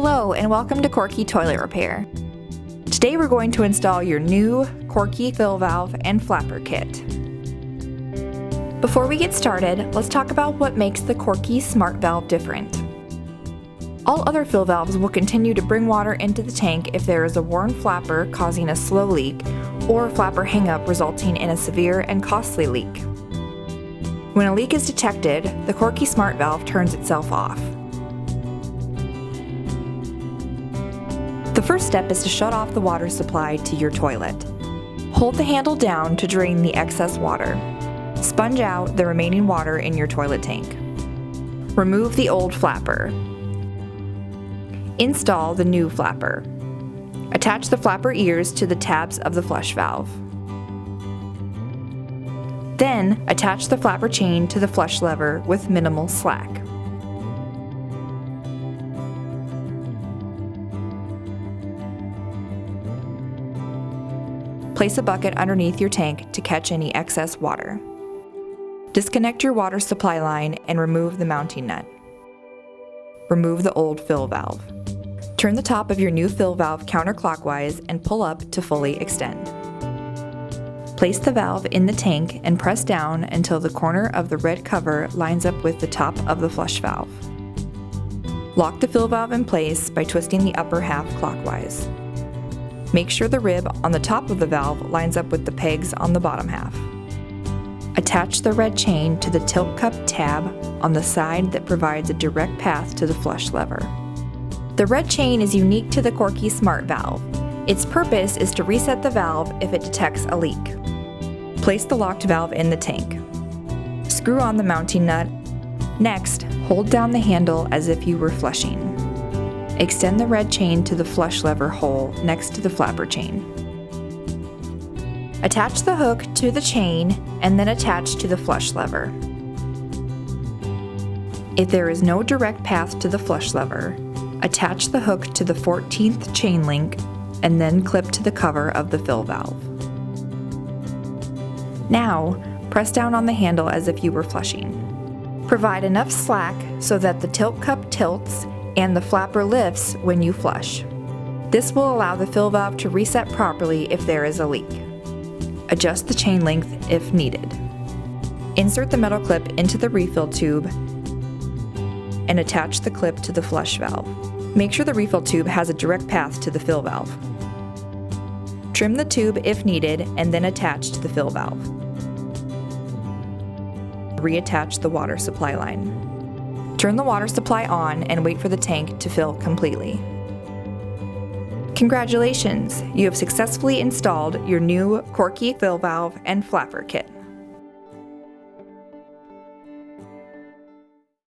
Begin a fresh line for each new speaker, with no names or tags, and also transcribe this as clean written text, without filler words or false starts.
Hello and welcome to Korky Toilet Repair. Today we're going to install your new Korky fill valve and flapper kit. Before we get started, let's talk about what makes the Korky Smart valve different. All other fill valves will continue to bring water into the tank if there is a worn flapper causing a slow leak or a flapper hangup resulting in a severe and costly leak. When a leak is detected, the Korky Smart valve turns itself off. The first step is to shut off the water supply to your toilet. Hold the handle down to drain the excess water. Sponge out the remaining water in your toilet tank. Remove the old flapper. Install the new flapper. Attach the flapper ears to the tabs of the flush valve. Then, attach the flapper chain to the flush lever with minimal slack. Place a bucket underneath your tank to catch any excess water. Disconnect your water supply line and remove the mounting nut. Remove the old fill valve. Turn the top of your new fill valve counterclockwise and pull up to fully extend. Place the valve in the tank and press down until the corner of the red cover lines up with the top of the flush valve. Lock the fill valve in place by twisting the upper half clockwise. Make sure the rib on the top of the valve lines up with the pegs on the bottom half. Attach the red chain to the tilt cup tab on the side that provides a direct path to the flush lever. The red chain is unique to the Korky Smart valve. Its purpose is to reset the valve if it detects a leak. Place the locked valve in the tank. Screw on the mounting nut. Next, hold down the handle as if you were flushing. Extend the red chain to the flush lever hole next to the flapper chain. Attach the hook to the chain and then attach to the flush lever. If there is no direct path to the flush lever, attach the hook to the 14th chain link and then clip to the cover of the fill valve. Now, press down on the handle as if you were flushing. Provide enough slack so that the tilt cup tilts and the flapper lifts when you flush. This will allow the fill valve to reset properly if there is a leak. Adjust the chain length if needed. Insert the metal clip into the refill tube and attach the clip to the flush valve. Make sure the refill tube has a direct path to the fill valve. Trim the tube if needed and then attach to the fill valve. Reattach the water supply line. Turn the water supply on and wait for the tank to fill completely. Congratulations! You have successfully installed your new Korky fill valve and flapper kit.